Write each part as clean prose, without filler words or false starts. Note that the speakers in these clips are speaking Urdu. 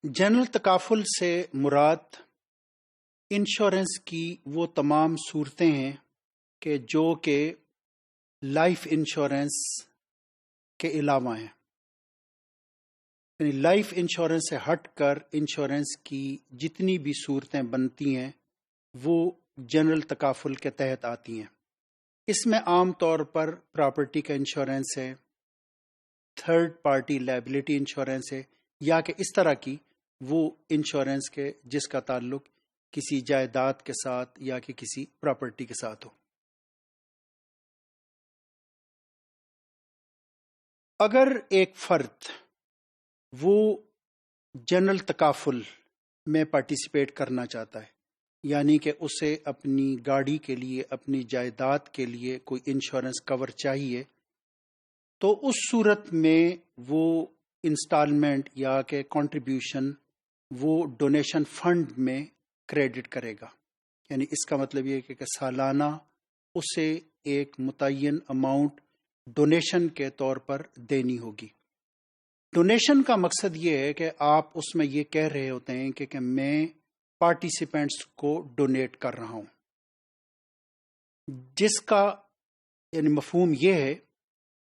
جنرل تکافل سے مراد انشورنس کی وہ تمام صورتیں ہیں کہ جو کہ لائف انشورنس کے علاوہ ہیں، یعنی لائف انشورنس سے ہٹ کر انشورنس کی جتنی بھی صورتیں بنتی ہیں وہ جنرل تکافل کے تحت آتی ہیں۔ اس میں عام طور پر پراپرٹی کا انشورنس ہے، تھرڈ پارٹی لائبلٹی انشورنس ہے، یا کہ اس طرح کی وہ انشورنس کے جس کا تعلق کسی جائیداد کے ساتھ یا کہ کسی پراپرٹی کے ساتھ ہو۔ اگر ایک فرد وہ جنرل تکافل میں پارٹیسپیٹ کرنا چاہتا ہے، یعنی کہ اسے اپنی گاڑی کے لیے، اپنی جائیداد کے لیے کوئی انشورنس کور چاہیے، تو اس صورت میں وہ انسٹالمنٹ یا کہ کنٹریبیوشن وہ ڈونیشن فنڈ میں کریڈٹ کرے گا۔ یعنی اس کا مطلب یہ ہے کہ سالانہ اسے ایک متعین اماؤنٹ ڈونیشن کے طور پر دینی ہوگی۔ ڈونیشن کا مقصد یہ ہے کہ آپ اس میں یہ کہہ رہے ہوتے ہیں کہ میں پارٹیسپینٹس کو ڈونیٹ کر رہا ہوں، جس کا یعنی مفہوم یہ ہے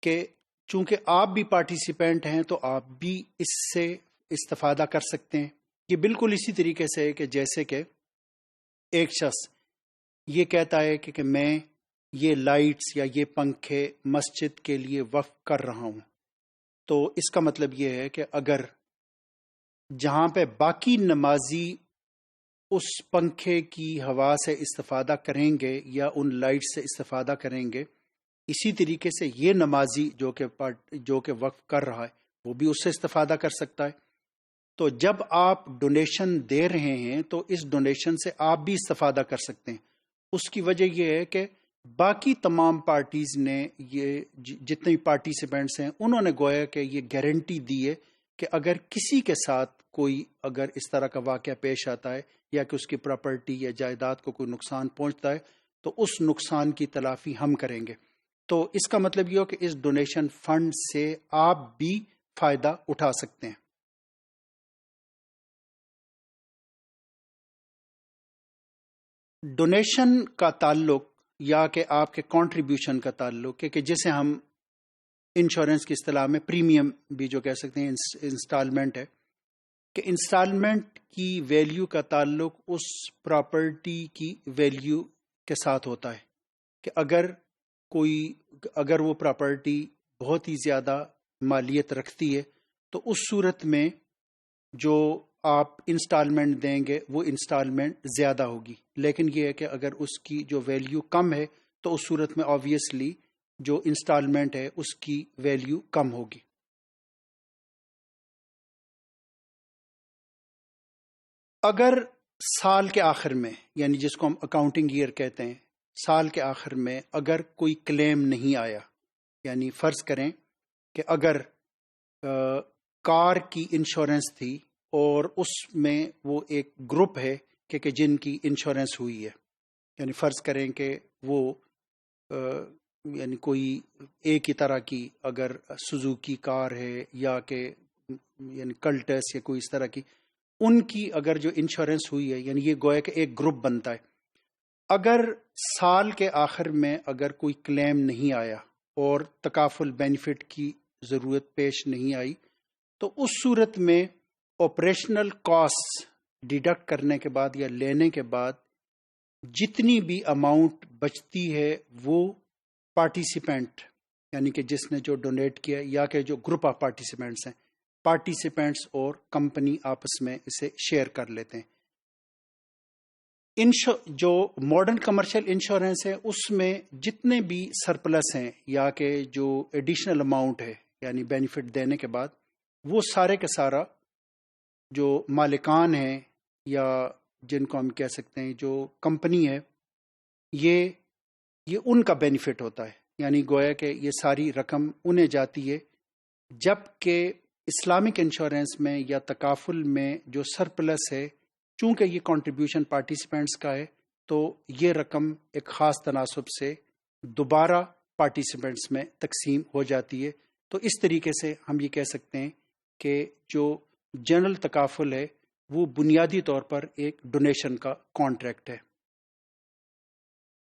کہ چونکہ آپ بھی پارٹیسپینٹ ہیں تو آپ بھی اس سے استفادہ کر سکتے ہیں۔ یہ بالکل اسی طریقے سے ہے کہ جیسے کہ ایک شخص یہ کہتا ہے کہ میں یہ لائٹس یا یہ پنکھے مسجد کے لیے وقف کر رہا ہوں، تو اس کا مطلب یہ ہے کہ اگر جہاں پہ باقی نمازی اس پنکھے کی ہوا سے استفادہ کریں گے یا ان لائٹ سے استفادہ کریں گے، اسی طریقے سے یہ نمازی جو کہ وقف کر رہا ہے وہ بھی اس سے استفادہ کر سکتا ہے۔ تو جب آپ ڈونیشن دے رہے ہیں تو اس ڈونیشن سے آپ بھی استفادہ کر سکتے ہیں۔ اس کی وجہ یہ ہے کہ باقی تمام پارٹیز نے، یہ جتنے پارٹیسپینٹس ہیں، انہوں نے گویا کہ یہ گارنٹی دی ہے کہ اگر کسی کے ساتھ کوئی اگر اس طرح کا واقعہ پیش آتا ہے یا کہ اس کی پراپرٹی یا جائیداد کو کوئی نقصان پہنچتا ہے تو اس نقصان کی تلافی ہم کریں گے۔ تو اس کا مطلب یہ ہو کہ اس ڈونیشن فنڈ سے آپ بھی فائدہ اٹھا سکتے ہیں۔ ڈونیشن کا تعلق یا کہ آپ کے کنٹریبیوشن کا تعلق ہے کہ جسے ہم انشورنس کی اصطلاح میں پریمیم بھی جو کہہ سکتے ہیں، انسٹالمنٹ ہے، کہ انسٹالمنٹ کی ویلیو کا تعلق اس پراپرٹی کی ویلیو کے ساتھ ہوتا ہے کہ اگر وہ پراپرٹی بہت ہی زیادہ مالیت رکھتی ہے تو اس صورت میں جو آپ انسٹالمنٹ دیں گے وہ انسٹالمنٹ زیادہ ہوگی، لیکن یہ ہے کہ اگر اس کی جو ویلیو کم ہے تو اس صورت میں آبویسلی جو انسٹالمنٹ ہے اس کی ویلیو کم ہوگی۔ اگر سال کے آخر میں، یعنی جس کو ہم اکاؤنٹنگ ایئر کہتے ہیں، سال کے آخر میں اگر کوئی کلیم نہیں آیا، یعنی فرض کریں کہ اگر کار کی انشورنس تھی اور اس میں وہ ایک گروپ ہے کہ جن کی انشورنس ہوئی ہے، یعنی فرض کریں کہ وہ یعنی کوئی ایک ہی طرح کی اگر سوزوکی کار ہے یا کہ یعنی کلٹس یا کوئی اس طرح کی، ان کی اگر جو انشورنس ہوئی ہے، یعنی یہ گویا کہ ایک گروپ بنتا ہے۔ اگر سال کے آخر میں اگر کوئی کلیم نہیں آیا اور تکافل بینیفٹ کی ضرورت پیش نہیں آئی تو اس صورت میں آپریشنل کاسٹ ڈیڈکٹ کرنے کے بعد یا لینے کے بعد جتنی بھی اماؤنٹ بچتی ہے وہ پارٹیسپینٹ، یعنی کہ جس نے جو ڈونیٹ کیا یا کہ جو گروپ آف پارٹیسپینٹس ہیں، پارٹیسپینٹس اور کمپنی آپس میں اسے شیئر کر لیتے ہیں۔ جو ماڈرن کمرشل انشورنس ہے اس میں جتنے بھی سرپلس ہیں یا کہ جو ایڈیشنل اماؤنٹ ہے یعنی بینیفٹ دینے کے بعد، وہ سارے کا سارا جو مالکان ہیں یا جن کو ہم کہہ سکتے ہیں جو کمپنی ہے، یہ ان کا بینیفٹ ہوتا ہے، یعنی گویا کہ یہ ساری رقم انہیں جاتی ہے، جبکہ اسلامک انشورنس میں یا تکافل میں جو سرپلس ہے، چونکہ یہ کنٹریبیوشن پارٹیسپینٹس کا ہے تو یہ رقم ایک خاص تناسب سے دوبارہ پارٹیسپینٹس میں تقسیم ہو جاتی ہے۔ تو اس طریقے سے ہم یہ کہہ سکتے ہیں کہ جو جنرل تکافل ہے وہ بنیادی طور پر ایک ڈونیشن کا کانٹریکٹ ہے۔